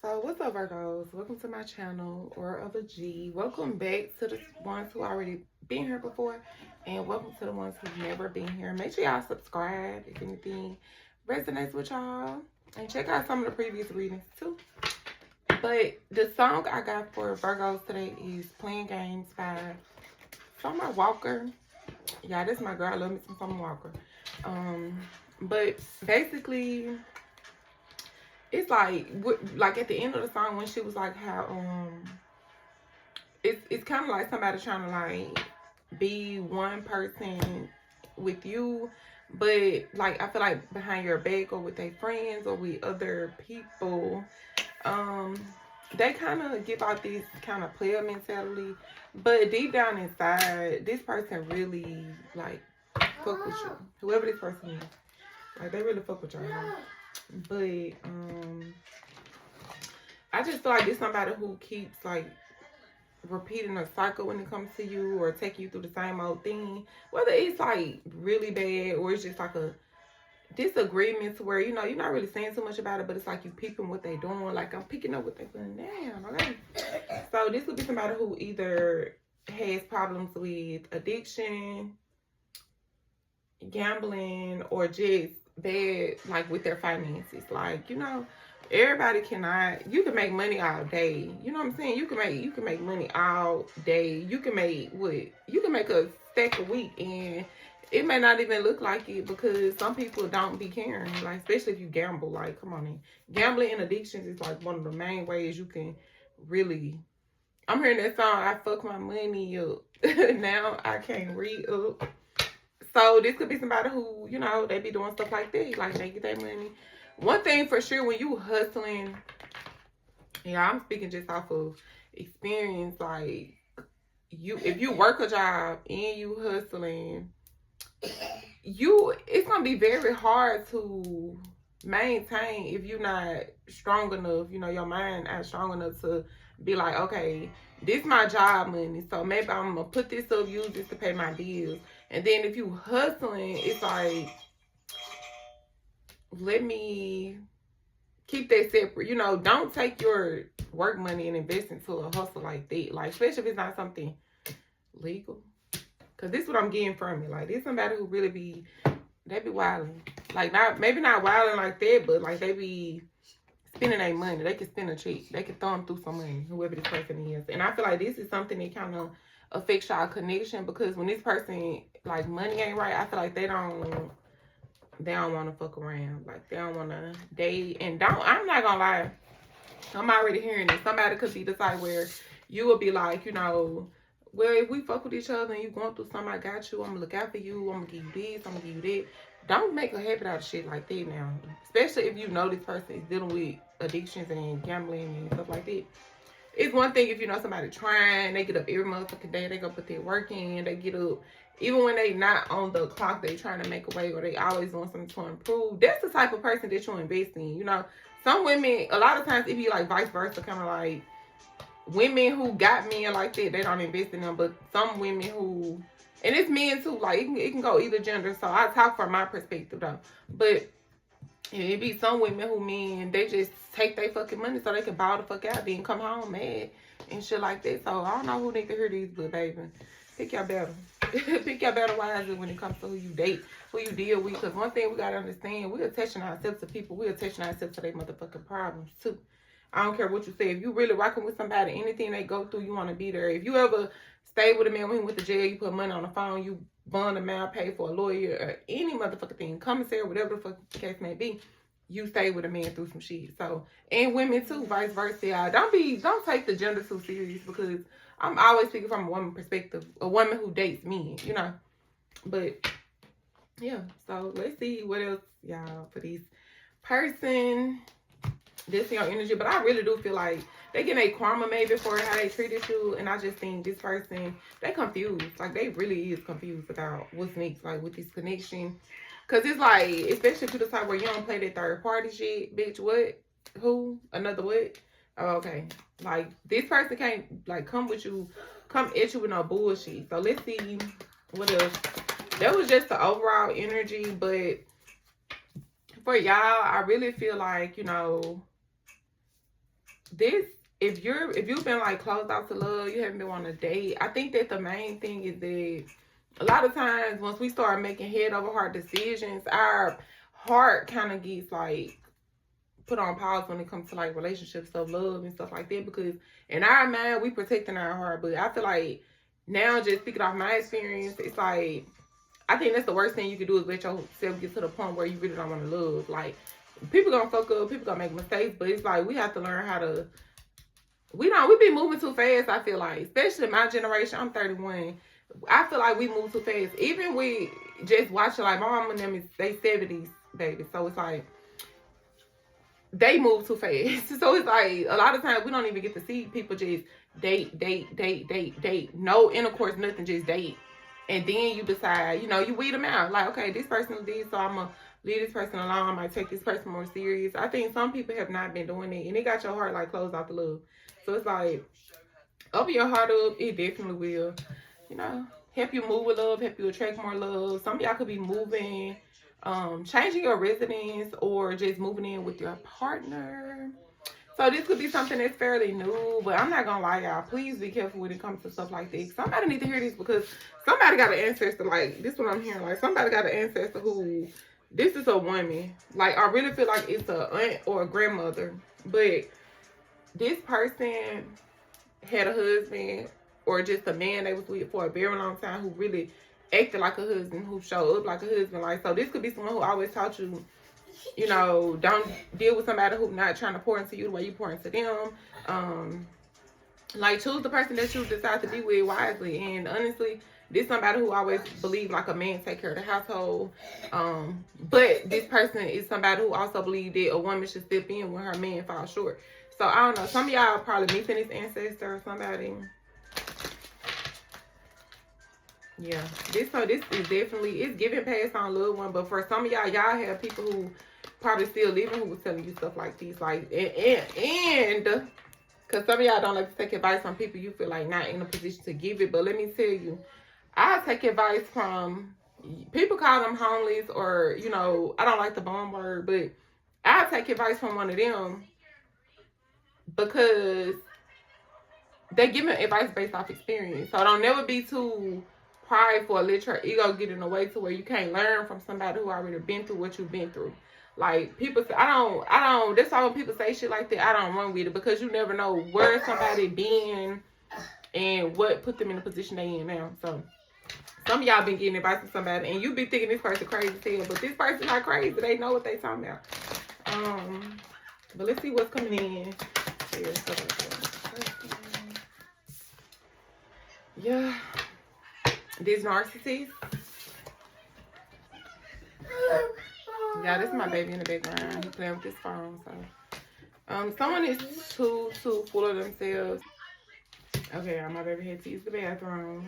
So what's up, Virgos? Welcome to my channel, or of a G. Welcome back to the ones who already been here before, and welcome to the ones who've never been here. Make sure y'all subscribe if anything resonates with y'all, and check out some of the previous readings too. But the song I got for Virgos today is "Playing Games" by Summer Walker. Yeah, this is my girl. I love me some Summer Walker. But basically, it's like at the end of the song when she was like how it's kind of like somebody trying to like be one person with you, but like I feel like behind your back or with their friends or with other people, they kind of give out this kind of player mentality, but deep down inside, this person really like fuck with you, whoever this person is, like they really fuck with y'all. But I just feel like it's somebody who keeps like repeating a cycle when it comes to you, or taking you through the same old thing, whether it's like really bad or it's just like a disagreement to where you're not really saying too much about it, but it's like you peeping what they doing, like I'm picking up what they putting down. Okay, so this would be somebody who either has problems with addiction, gambling, or just bad like with their finances. Like, everybody cannot, you can make money all day. You know what I'm saying? You can make money all day. You can make a stack a week, and it may not even look like it because some people don't be caring. Like, especially if you gamble. Like, come on in. Gambling and addictions is like one of the main ways you can really, I'm hearing that song, I fuck my money up. Now I can't read up. So this could be somebody who, they be doing stuff like that. Like, they get their money. One thing for sure, when you hustling, yeah, I'm speaking just off of experience. Like, if you work a job and you hustling, it's gonna be very hard to maintain if you're not strong enough. Your mind not strong enough to be like, okay, this my job money, so maybe I'm gonna put this up, use this to pay my bills. And then if you hustling, it's like, let me keep that separate. Don't take your work money and invest into a hustle like that. Like, especially if it's not something legal. Cause this is what I'm getting from it. Like, this somebody who really they be wilding. Like, maybe not wilding like that, but like they be spending their money. They can spend a check. They can throw them through some money, whoever this person is. And I feel like this is something that kind of affects y'all connection, because when this person, like, money ain't right, I feel like they don't want to fuck around. Like, they don't want to date. And I'm not gonna lie, I'm already hearing this. Somebody could be the type where you will be like, well, if we fuck with each other and you going through something, I got you. I'm gonna look out for you. I'm gonna give you this. I'm gonna give you that. Don't make a habit out of shit like that now. Especially if you know this person is dealing with addictions and gambling and stuff like that. It's one thing if you know somebody trying, they get up every motherfucking day, they go put their work in, they get up, even when they not on the clock, they trying to make a way, or they always doing something to improve. That's the type of person that you invest in. Some women, a lot of times it be like vice versa, kind of like women who got men like that, they don't invest in them. But some women who, and it's men too, like it can go either gender. So I talk from my perspective though. But it be some women who, men, they just take their fucking money so they can ball the fuck out, then come home mad and shit like that. So I don't know who need to hear these, but baby, pick your battle. Pick your battle wisely when it comes to who you date, who you deal with. Because one thing we gotta understand, we're attaching ourselves to people. We're attaching ourselves to their motherfucking problems too. I don't care what you say. If you really rocking with somebody, anything they go through, you want to be there. If you ever stayed with a man when he went to jail, you put money on the phone, you bond amount, pay for a lawyer, or any motherfucking thing, commissary, whatever the fuck the case may be, you stay with a man through some shit. So, and women too, vice versa. Y'all. Don't take the gender too serious, because I'm always speaking from a woman perspective, a woman who dates men, But yeah, so let's see what else, y'all, for this person. This your energy, but I really do feel like they get a karma maybe for how they treated you. And I just think this person, they confused. Like, they really is confused about what's next, like, with this connection. Because it's like, especially if you decide where you don't play that third party shit, bitch, what? Who? Another what? Oh, okay. Like, this person can't, like, come at you with no bullshit. So let's see what else. That was just the overall energy, but for y'all, I really feel like, this, if you've been like closed out to love, you haven't been on a date, I think that the main thing is that a lot of times once we start making head over heart decisions, our heart kind of gets like put on pause when it comes to like relationships, stuff, love and stuff like that, because in our mind we protecting our heart. But I feel like now, just speaking off my experience, it's like I think that's the worst thing you can do is let yourself get to the point where you really don't want to love. Like, people gonna fuck up, people gonna make mistakes, but it's like we have to learn how to. We be moving too fast. I feel like, especially my generation. I'm 31. I feel like we move too fast. Even we just watching, like my mom and them, they 70s baby, so it's like they move too fast. So it's like a lot of times we don't even get to see people just date. No intercourse, nothing, just date. And then you decide, you weed them out. Like, okay, this person did, so I'm going to leave this person alone. I might take this person more serious. I think some people have not been doing it, and it got your heart, like, closed off the love. So it's like, open your heart up. It definitely will, help you move with love, help you attract more love. Some of y'all could be moving, changing your residence, or just moving in with your partner. So this could be something that's fairly new, but I'm not gonna lie, y'all. Please be careful when it comes to stuff like this. Somebody need to hear this, because somebody got an ancestor. Like, this is what I'm hearing. Like, somebody got an ancestor who, this is a woman. Like, I really feel like it's a aunt or a grandmother. But this person had a husband, or just a man they was with for a very long time, who really acted like a husband, who showed up like a husband. Like, so this could be someone who always taught you, don't deal with somebody who's not trying to pour into you the way you pour into them. Like, choose the person that you decide to be with wisely. And honestly, this somebody who always believed like a man take care of the household. But this person is somebody who also believed that a woman should step in when her man falls short. So I don't know. Some of y'all probably missing this ancestor or somebody. Yeah, this is definitely, it's giving past on loved one. But for some of y'all have people who probably still living who was telling you stuff like this, like, and because some of y'all don't like to take advice from people you feel like not in a position to give it. But let me tell you, I take advice from people, call them homeless, or I don't like the bomb word, but I take advice from one of them because they give me advice based off experience. So don't never be too prideful or let your ego get in the way to where you can't learn from somebody who already been through what you've been through. Like, people say, I don't, that's why when people say shit like that, I don't run with it, because you never know where somebody been and what put them in the position they in now. So some of y'all been getting advice from somebody and you be thinking this person crazy as hell, but this person not crazy. They know what they talking about. But let's see what's coming in. Yeah. This narcissist. Yeah, this is my baby in the background. He's playing with his phone. So, someone is too full of themselves. Okay, my baby had to use the bathroom,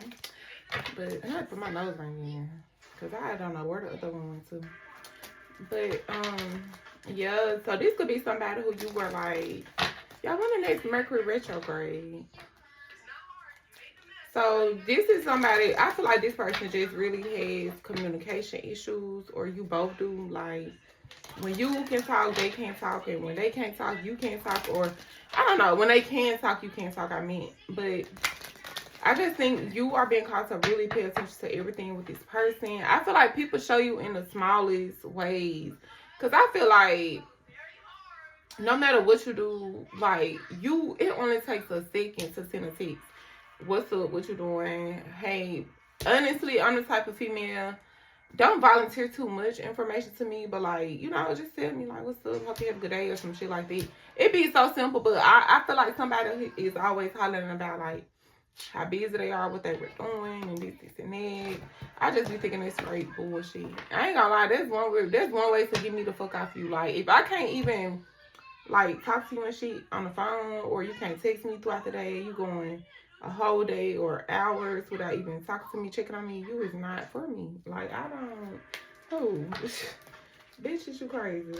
but I had to put my nose ring in because I don't know where the other one went to. But yeah. So this could be somebody who you were like, y'all want the next Mercury retrograde. So this is somebody, I feel like this person just really has communication issues, or you both do. Like, when you can talk, they can't talk, and when they can't talk, you can't talk, or I don't know, when they can talk, you can't talk, I meant. But I just think you are being called to really pay attention to everything with this person. I feel like people show you in the smallest ways, because I feel like no matter what you do, like, it only takes a second to send a text. What's up? What you doing? Hey, honestly, I'm the type of female, don't volunteer too much information to me, but like, just tell me like, what's up? Hope you have a good day, or some shit like that. It be so simple, but I feel like somebody is always hollering about like how busy they are, what they were doing, and this and that. I just be thinking it's straight bullshit. I ain't gonna lie, that's one way to get me the fuck off you. Like, if I can't even like talk to you and shit on the phone, or you can't text me throughout the day, you going a whole day or hours without even talking to me, checking on me, you is not for me. Like, I don't, bitch, is you crazy?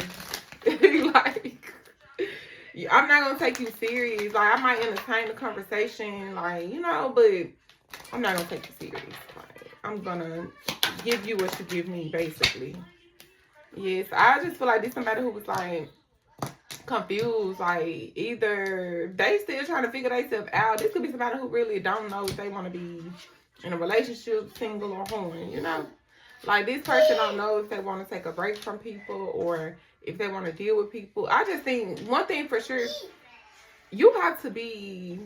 Like, I'm not gonna take you serious. Like, I might entertain the conversation, like, but I'm not gonna take you serious. Like, I'm gonna give you what you give me, basically. Yes, I just feel like this somebody who was like confused. Like, either they still trying to figure themselves out. This could be somebody who really don't know if they want to be in a relationship, single or horny, you know? Like, this person don't know if they want to take a break from people or if they want to deal with people. I just think one thing for sure, you have to be,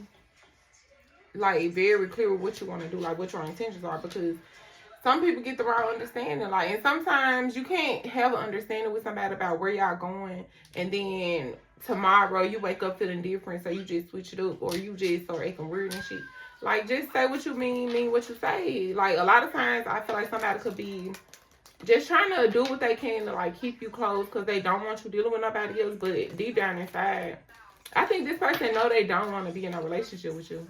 like, very clear with what you want to do, like, what your intentions are, because some people get the wrong understanding. Like, and sometimes you can't have an understanding with somebody about where y'all going, and then tomorrow you wake up feeling different, so you just switch it up, or you just start acting weird and shit. Like, just say what you mean what you say. Like, a lot of times I feel like somebody could be just trying to do what they can to, like, keep you close because they don't want you dealing with nobody else, but deep down inside, I think this person know they don't want to be in a relationship with you.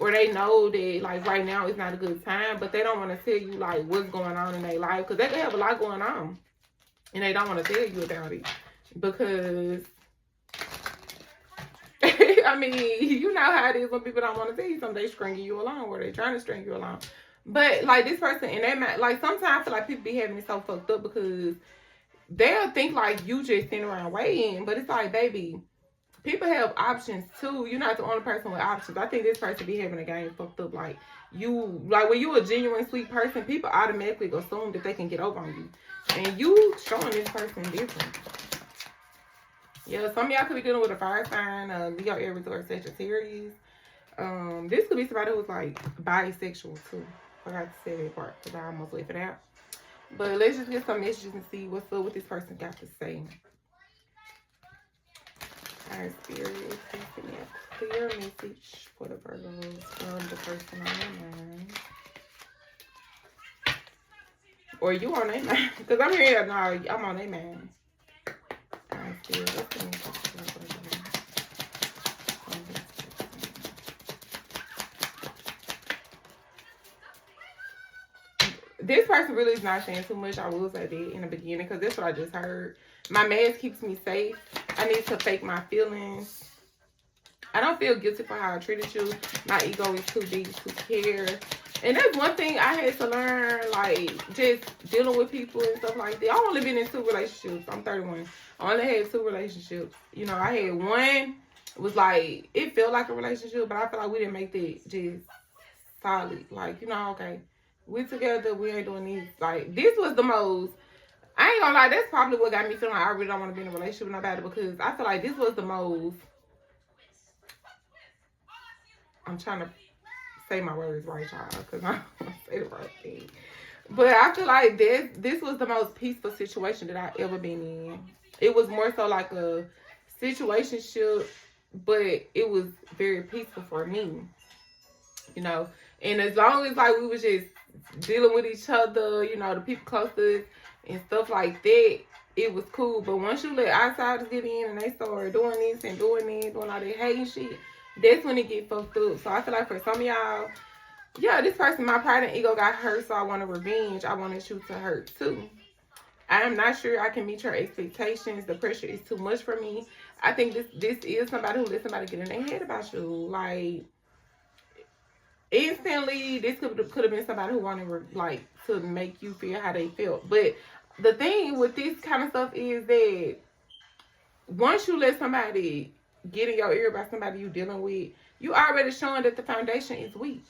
Or they know that, like, right now is not a good time, but they don't want to tell you, like, what's going on in their life. Because they can have a lot going on. And they don't want to tell you about it. Because, I mean, you know how it is when people don't want to tell you something. They stringing you along, or they trying to string you along. But, like, this person, and they might, like, sometimes I feel like people be having it so fucked up because they'll think, like, you just sitting around waiting. But it's like, baby, people have options too. You're not the only person with options. I think this person be having a game fucked up. Like, when you a genuine sweet person, people automatically assume that they can get over on you. And you showing this person different. Yeah, some of y'all could be dealing with a fire sign, Leo, Aries, or Sagittarius. This could be somebody who's like bisexual too. I forgot to say that part because I almost left it out. But let's just get some messages and see what's up with this person got to say. Our spirit is sending a clear message for the Virgos from the person on their mind. Or you on their mind. Because I'm here, no, I'm on their mind. Our spirit, what's the message for the Virgos? This person really is not saying too much. I will say that in the beginning because that's what I just heard. My mask keeps me safe. I need to fake my feelings. I don't feel guilty for how I treated you. My ego is too big to care. And that's one thing I had to learn, like, just dealing with people and stuff like that. I've only been in 2 relationships. I'm 31. I only had 2 relationships. You know, I had one. It was like, it felt like a relationship, but I feel like we didn't make that just solid. Like, you know, okay, we together, we ain't doing these. Like, this was the most, I ain't gonna lie, that's probably what got me feeling like I really don't want to be in a relationship with nobody, because I feel like this was the most, I'm trying to say my words right, y'all, because I don't say the right thing. But I feel like this was the most peaceful situation that I ever been in. It was more so like a situationship, but it was very peaceful for me, you know. And as long as, like, we was just dealing with each other, you know, the people close to us and stuff like that, it was cool. But once you let outsiders get in and they start doing this and doing that, doing all that hating shit, that's when it get fucked up. So I feel like for some of y'all, yeah, this person, my pride and ego got hurt, so I want to revenge. I wanted you to hurt too. I am not sure I can meet your expectations. The pressure is too much for me. I think this is somebody who let somebody get in their head about you. Like, instantly, this could have been somebody who wanted, like, to make you feel how they felt. But the thing with this kind of stuff is that once you let somebody get in your ear about somebody you dealing with, you already showing that the foundation is weak.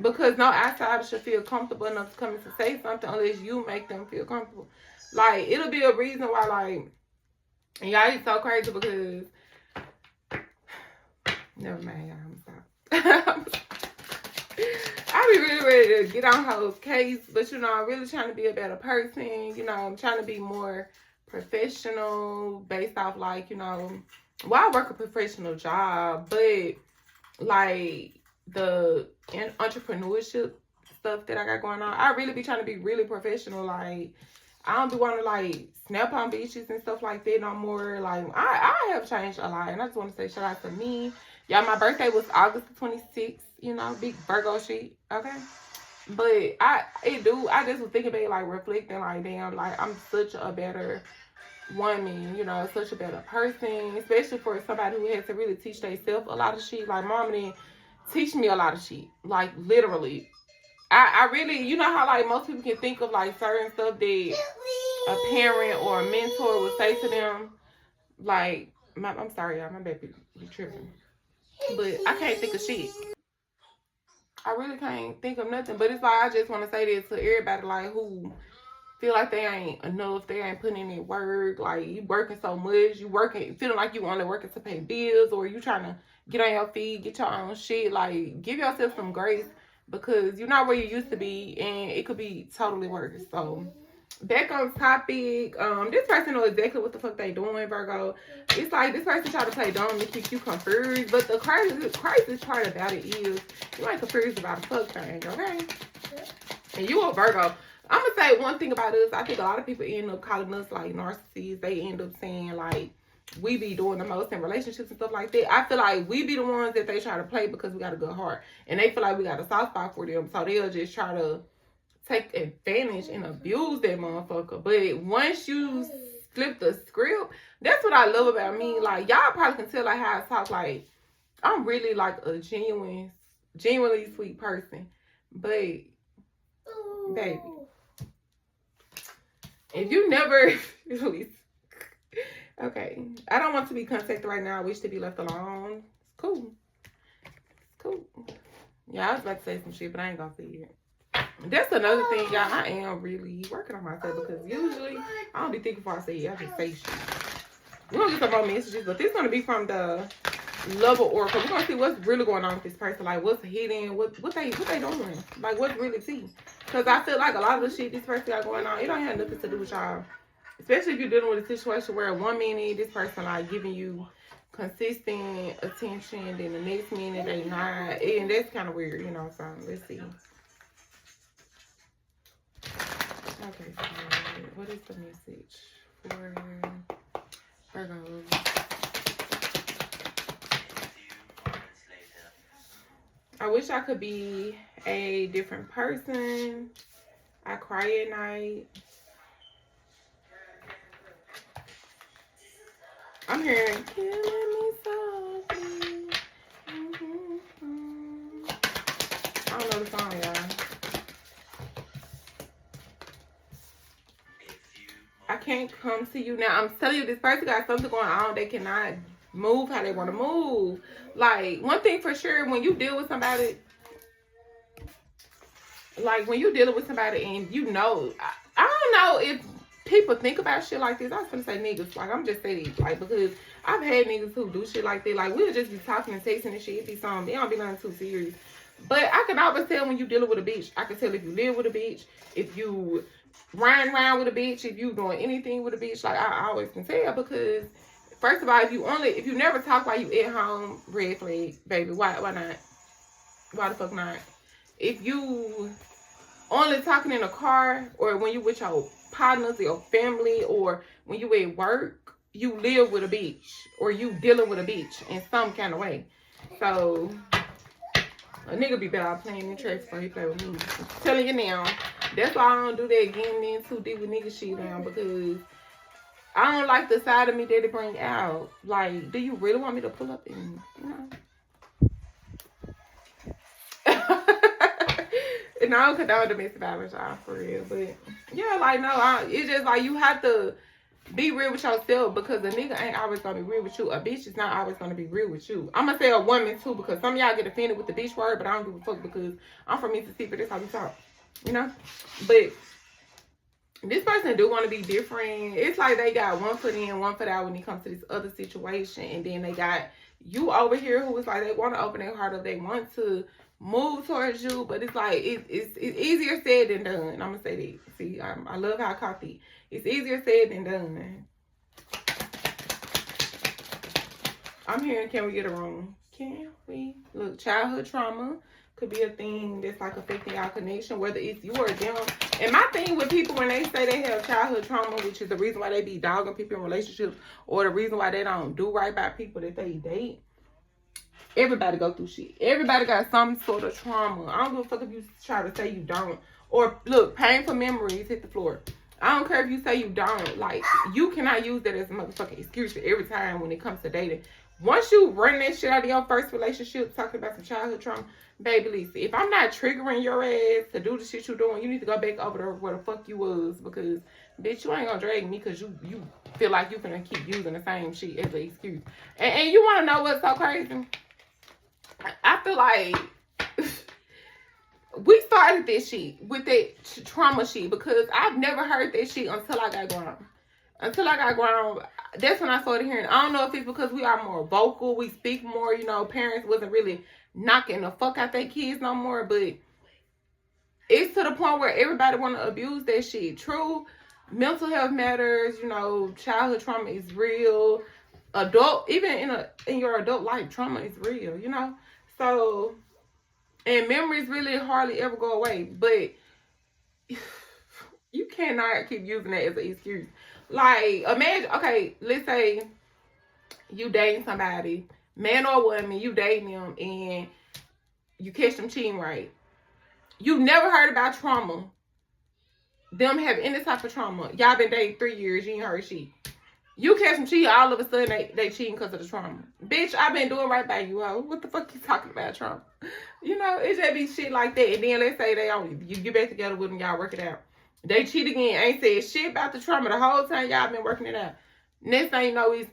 Because no outsider should feel comfortable enough to come in to say something unless you make them feel comfortable. Like, it'll be a reason why, like, and y'all, it's so crazy because, never mind, y'all, I'm sorry. I be really ready to get on hoes case, but, you know, I'm really trying to be a better person. You know, I'm trying to be more professional based off, like, you know, well, I work a professional job, but, like, the entrepreneurship stuff that I got going on, I really be trying to be really professional. Like, I don't be wanting to, like, snap on bitches and stuff like that no more. Like, I have changed a lot, and I just want to say shout out to me. Y'all, my birthday was August 26th, you know, big Virgo shit, okay? But I just was thinking about, like, reflecting, like, damn, like, I'm such a better woman, you know, such a better person, especially for somebody who has to really teach themselves a lot of shit. Like, mom didn't teach me a lot of shit, like, literally. I really, you know how, like, most people can think of, like, certain stuff that a parent or a mentor would say to them, like, I'm sorry, y'all. My baby be tripping. But I can't think of shit. I really can't think of nothing. But it's like, I just want to say this to everybody, like, who feel like they ain't enough, they ain't putting in their work, like, you working so much, you working, feeling like you only working to pay bills, or you trying to get on your feet, get your own shit. Like, give yourself some grace, because you're not where you used to be, and it could be totally worse. So, back on topic, this person knows exactly what the fuck they doing, Virgo. It's like, this person try to play dumb to keep you confused, but the crazy part about it is, you ain't confused about a fuck thing, okay? And you a Virgo. I'm gonna say one thing about us. I think a lot of people end up calling us like narcissists. They end up saying like we be doing the most in relationships and stuff like that. I feel like we be the ones that they try to play because we got a good heart, and they feel like we got a soft spot for them, so they'll just try to take advantage and abuse that motherfucker. But once you flip the script, that's what I love about me. Like, y'all probably can tell like how I talk. Like, I'm really like a genuinely sweet person, but baby, if you never, okay, I don't want to be contacted right now. I wish to be left alone. It's cool. It's cool. Yeah, I was about to say some shit, but I ain't gonna say it. That's another thing, y'all. I am really working on myself, because usually I don't be thinking before I say it. I just say shit. We're gonna get some more messages, but this is gonna be from the Lover Oracle. We're gonna see what's really going on with this person. Like, what's hidden, what they doing, like, what's really tea. Because I feel like a lot of the shit this person got going on, it don't have nothing to do with y'all. Especially if you're dealing with a situation where 1 minute this person like giving you consistent attention, then the next minute they not, and that's kind of weird, you know. So let's see. Okay, so what is the message for Virgo? I wish I could be a different person. I cry at night. I'm hearing killing me softly. I don't know the song, y'all. I can't come to you now. I'm telling you, this person got something going on. They cannot move how they want to move. Like, one thing for sure, when you deal with somebody, like, when you're dealing with somebody and you know, I don't know if people think about shit like this. I was gonna say niggas, like, I'm just saying it, like, because I've had niggas who do shit like that. Like, we'll just be talking and texting and shit. It be something. They don't be nothing too serious. But I can always tell when you dealing with a bitch. I can tell if you live with a bitch, if you riding around with a bitch, if you doing anything with a bitch. Like, I always can tell, because first of all, if you never talk while you at home, red flag, baby. Why not? Why the fuck not? If you only talking in a car, or when you with your partners, your family, or when you at work, you live with a bitch, or you dealing with a bitch in some kind of way. So a nigga be better off playing in church before he play with me. I'm telling you now. That's why I don't do that getting in too deep with nigga shit now, because I don't like the side of me that they bring out. Like, do you really want me to pull up and, you know? And I don't condone domestic violence, y'all, for real. But yeah, like, no, it's just like, you have to be real with yourself, because a nigga ain't always gonna be real with you. A bitch is not always gonna be real with you. I'm gonna say a woman too, because some of y'all get offended with the bitch word, but I don't give a fuck, because I'm from Mississippi. That's how we talk, you know. But this person do want to be different. It's like they got one foot in, one foot out when it comes to this other situation, and then they got you over here who is like, they want to open their heart up, they want to move towards you, but it's like it's easier said than done. I'm gonna say that. See, I love how I caught that. It's easier said than done. I'm hearing, can we get a room? Can we? Look, childhood trauma could be a thing that's like affecting our connection, whether it's you or them. And my thing with people, when they say they have childhood trauma, which is the reason why they be dogging people in relationships, or the reason why they don't do right by people that they date, everybody go through shit. Everybody got some sort of trauma. I don't give a fuck if you try to say you don't. Or, look, painful memories hit the floor. I don't care if you say you don't. Like, you cannot use that as a motherfucking excuse for every time when it comes to dating. Once you run that shit out of your first relationship, talking about some childhood trauma, baby, listen, if I'm not triggering your ass to do the shit you doing, you need to go back over to where the fuck you was, because, bitch, you ain't gonna drag me because you feel like you finna keep using the same shit as an excuse. And you wanna know what's so crazy? I feel like we started this shit with that trauma shit because I've never heard that shit until I got grown. Until I got grown, that's when I started hearing. I don't know if it's because we are more vocal, we speak more, you know, parents wasn't really knocking the fuck out their kids no more, but it's to the point where everybody want to abuse that shit. True, mental health matters, you know, childhood trauma is real. Adult, even in your adult life, trauma is real, you know? So, and memories really hardly ever go away, but you cannot keep using that as an excuse. Like, imagine, okay, let's say you dating somebody, man or woman, you dating them, and you catch them cheating, right? You never heard about trauma. Them have any type of trauma. Y'all been dating 3 years, you ain't heard shit. You catch them cheating, all of a sudden they cheating because of the trauma. Bitch, I been doing right by you, ho. What the fuck you talking about, trauma? You know, it just be shit like that. And then let's say you get back together with them, y'all work it out. They cheat again, ain't said shit about the trauma the whole time y'all been working it out. Next thing you know is,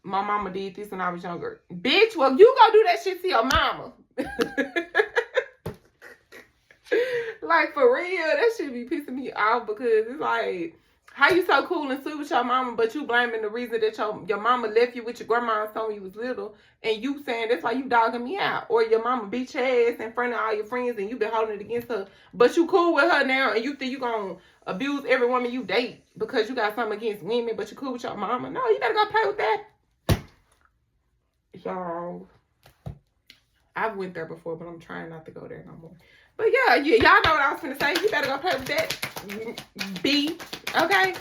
my mama did this when I was younger. Bitch, well, you go do that shit to your mama. Like, for real, that shit be pissing me off because it's like, how you so cool and sweet with your mama, but you blaming the reason that your mama left you with your grandma when you was little, and you saying that's why you dogging me out, or your mama beat your ass in front of all your friends and you been holding it against her, but you cool with her now and you think you gonna abuse every woman you date because you got something against women, but you cool with your mama. No, you better go play with that. Y'all, I've went there before, but I'm trying not to go there no more. But yeah, y'all know what I was gonna say. You better go play with that. B, okay?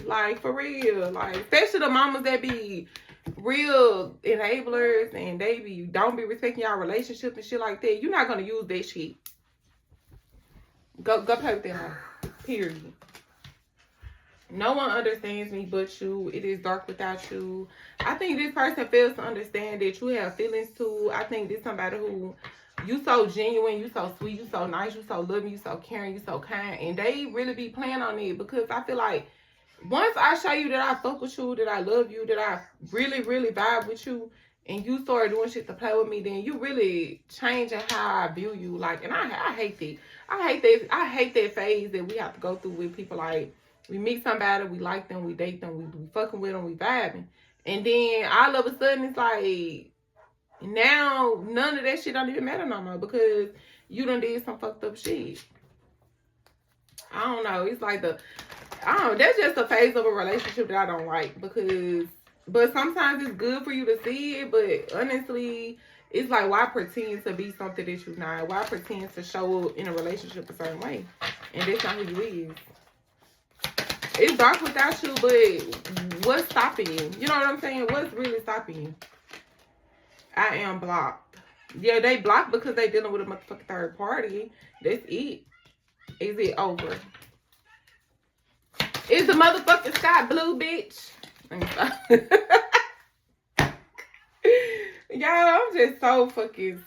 Like, for real. Like, especially the mamas that be real enablers and they don't be respecting y'all relationship and shit like that. You're not gonna use that shit. Go play with that. Period. No one understands me but you. It is dark without you. I think this person fails to understand that you have feelings too. I think this somebody who, you so genuine, you so sweet, you so nice, you so loving, you so caring, you so kind. And they really be playing on it because I feel like once I show you that I fuck with you, that I love you, that I really, really vibe with you, and you start doing shit to play with me, then you really changing how I view you. Like, and I hate that. I hate that phase that we have to go through with people. Like, we meet somebody, we like them, we date them, we fucking with them, we vibing. And then all of a sudden it's like, now none of that shit don't even matter no more because you done did some fucked up shit. I don't know. It's like that's just a phase of a relationship that I don't like but sometimes it's good for you to see it, but honestly, it's like, why pretend to be something that you're not? Why pretend to show up in a relationship a certain way? And that's not who you is. It's dark without you, but what's stopping you? You know what I'm saying? What's really stopping you? I am blocked. Yeah, they blocked because they dealing with a motherfucking third party. That's it. Is it over? Is the motherfucking sky blue, bitch? Y'all, I'm just so fucking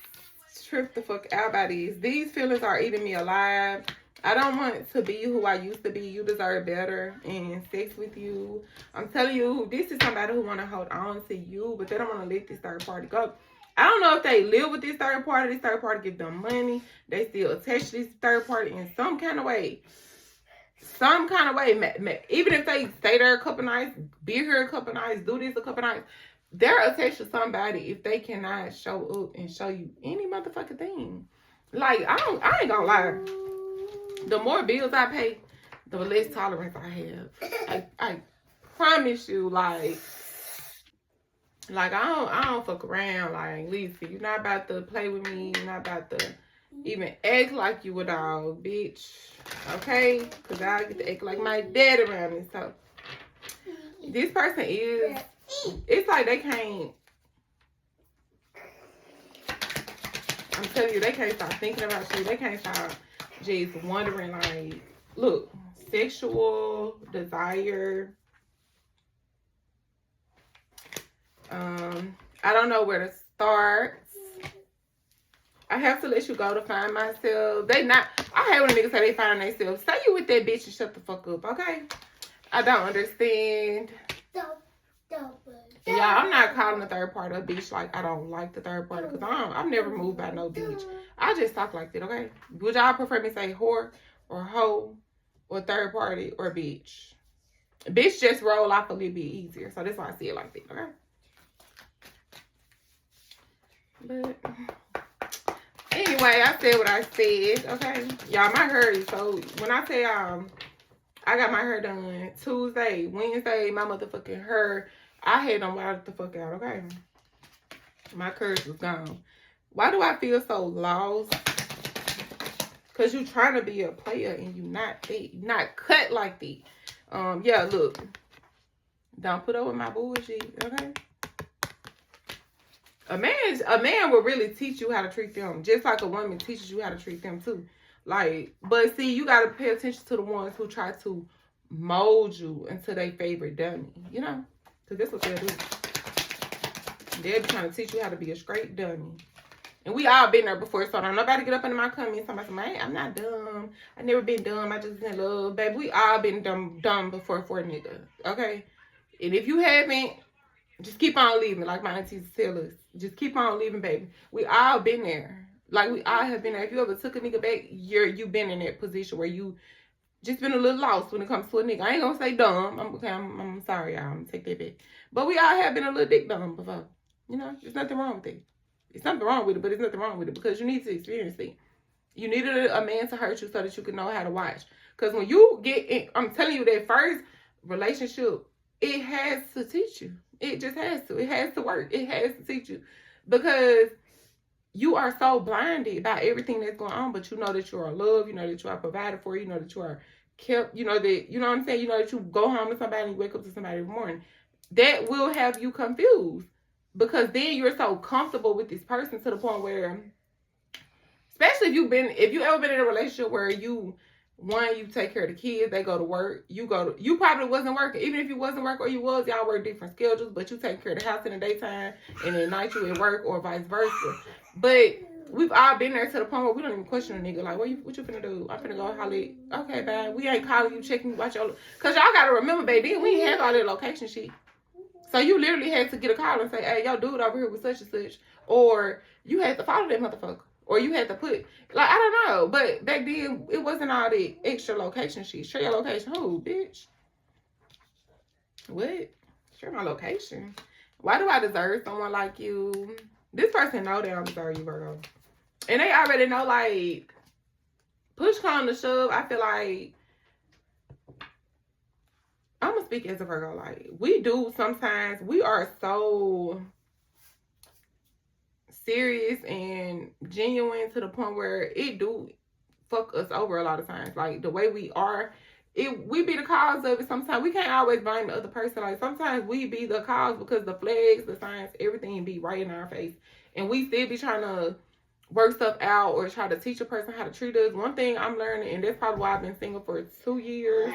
tripped the fuck out by these. These feelings are eating me alive. I don't want to be who I used to be. You deserve better. And sex with you, I'm telling you, this is somebody who want to hold on to you, but they don't want to let this third party go. I don't know if they live with this third party. This third party give them money. They still attach to this third party in some kind of way. Some kind of way. Even if they stay there a couple nights, be here a couple nights, do this a couple nights, they're attached to somebody if they cannot show up and show you any motherfucking thing. Like, I ain't gonna lie. The more bills I pay, the less tolerance I have. I promise you, like I don't fuck around. Like, Lisa, you're not about to play with me. You're not about to even act like you a dog, bitch. Okay? Because I get to act like my dad around me. So, this person is, it's like they can't, I'm telling you, they can't stop thinking about you. They can't stop just wondering, like, look, sexual desire. I don't know where to start. I have to let you go to find myself. I hate when niggas say they find themselves. Say you with that bitch and shut the fuck up, okay? I don't understand. Yeah, I'm not calling the third party a bitch. Like, I don't like the third party because I've never moved by no bitch. I just talk like that, okay? Would y'all prefer me to say whore or hoe or third party or bitch? Bitch just roll off a little bit easier. So that's why I see it like that, okay? But anyway, I said what I said, okay? Y'all, my hair is so... When I say I got my hair done Tuesday, Wednesday, my motherfucking hair... I had them wild the fuck out, okay? My curves was gone. Why do I feel so lost? Because you trying to be a player and you not that. You not cut like that. Yeah, look. Don't put up with my bullshit, okay? A man will really teach you how to treat them. Just like a woman teaches you how to treat them too. Like, but see, you got to pay attention to the ones who try to mold you into their favorite dummy, you know? Because that's what they'll do. They'll be trying to teach you how to be a straight dummy. And we all been there before, so don't nobody get up into my comments and say, man, I'm not dumb. I never been dumb. I just been in love. Baby, we all been dumb before for a nigga, okay? And if you haven't, just keep on leaving, like my aunties tell us. Just keep on leaving, baby. We all been there. Like, we all have been there. If you ever took a nigga back, you been in that position where you just been a little lost when it comes to a nigga. I ain't gonna say dumb. I'm sorry, y'all. I'm gonna take that back. But we all have been a little dick dumb before. You know, there's nothing wrong with it. There's something wrong with it, but there's nothing wrong with it because you need to experience it. You needed a man to hurt you so that you can know how to watch. Because when you get in, I'm telling you, that first relationship, it has to teach you. It just has to. It has to work. It has to teach you. Because you are so blinded by everything that's going on, but you know that you are loved, you know that you are provided for, you know that you are kept, you know that, you know what I'm saying, you know that you go home to somebody and you wake up to somebody every morning. That will have you confused because then you're so comfortable with this person to the point where, especially if you ever been in a relationship where you take care of the kids, they go to work, you probably wasn't working. Even if you wasn't working or you was, y'all work different schedules, but you take care of the house in the daytime and at night you at work or vice versa. But we've all been there to the point where we don't even question a nigga. Like, what you finna do? I'm finna go holler. Okay, bye. We ain't calling you, checking you, watch your... Because y'all got to remember, baby, we ain't have all that location shit. So you literally had to get a call and say, hey, yo, dude over here with such and such. Or you had to follow that motherfucker. Or you had to put... Like, I don't know. But back then, it wasn't all that extra location shit. Share your location. Who, bitch? What? Share my location. Why do I deserve someone like you? This person know they don't deserve you, Virgo. And they already know, like, push come to shove, I feel like, I'm going to speak as a Virgo, like, we do sometimes, we are so serious and genuine to the point where it do fuck us over a lot of times. Like, the way we are, we be the cause of it sometimes. We can't always blame the other person. Like, sometimes we be the cause because the flags, the signs, everything be right in our face. And we still be trying to work stuff out or try to teach a person how to treat us. One thing I'm learning, and that's probably why I've been single for 2 years.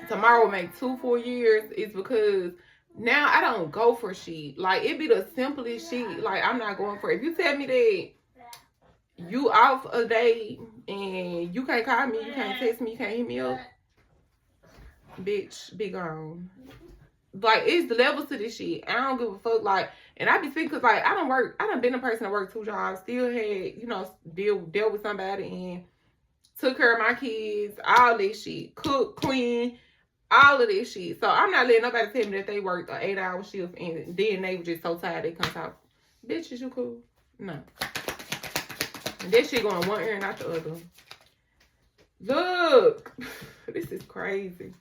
Tomorrow will make 2 full years, is because now I don't go for shit. Like, it be the simplest shit. Like, I'm not going for it. If you tell me that you off a day and you can't call me, you can't text me, you can't hit me up, bitch, be gone. Like, it's the levels to this shit. I don't give a fuck. Like, and I be speaking because, like, I done been a person that worked 2 jobs, still had, you know, dealt with somebody and took care of my kids, all this shit, cook, clean, all of this shit. So I'm not letting nobody tell me that they worked an 8-hour shift and then they were just so tired they come out. Bitch, is you cool? No. And that shit going one ear and out the other. Look, this is crazy.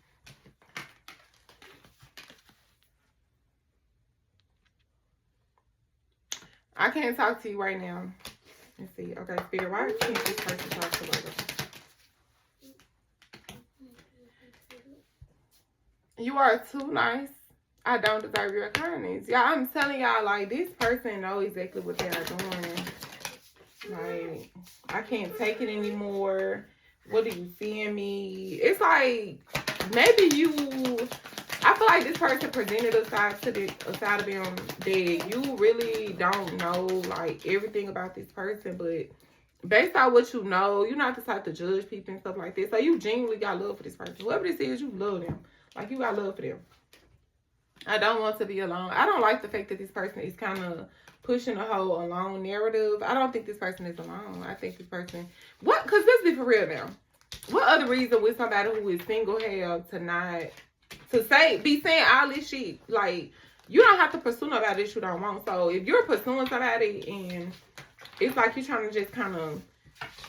I can't talk to you right now. Let's see. Okay, Spirit, why can't this person talk to Virgo? You are too nice. I don't deserve your kindness. Y'all, I'm telling y'all, like, this person knows exactly what they are doing. Like, I can't take it anymore. What do you see in me? It's like, maybe I feel like this person presented a side of them that you really don't know, like, everything about this person, but based on what you know, you're not the type to judge people and stuff like this. So you genuinely got love for this person. Whoever this is, you love them. Like, you got love for them. I don't want to be alone. I don't like the fact that this person is kind of pushing a whole alone narrative. I don't think this person is alone. I think this person... What? Because let's be for real now. What other reason would somebody who is single have to not... To say... Be saying all this shit? Like, you don't have to pursue nobody that you don't want. So, if you're pursuing somebody and... It's like you're trying to just kind of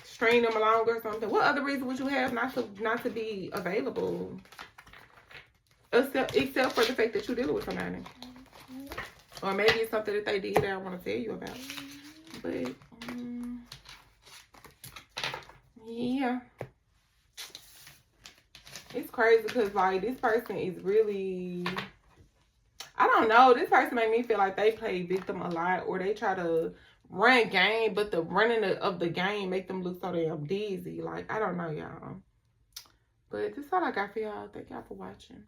string them along or something. What other reason would you have not to be available? Except for the fact that you're dealing with somebody. Or maybe it's something that they did that I want to tell you about. But, yeah. It's crazy because, like, this person is really... I don't know. This person made me feel like they play victim a lot. Or they try to... run game, but the running of the game make them look so damn dizzy. Like, I don't know, y'all. But that's all I got for y'all. Thank y'all for watching.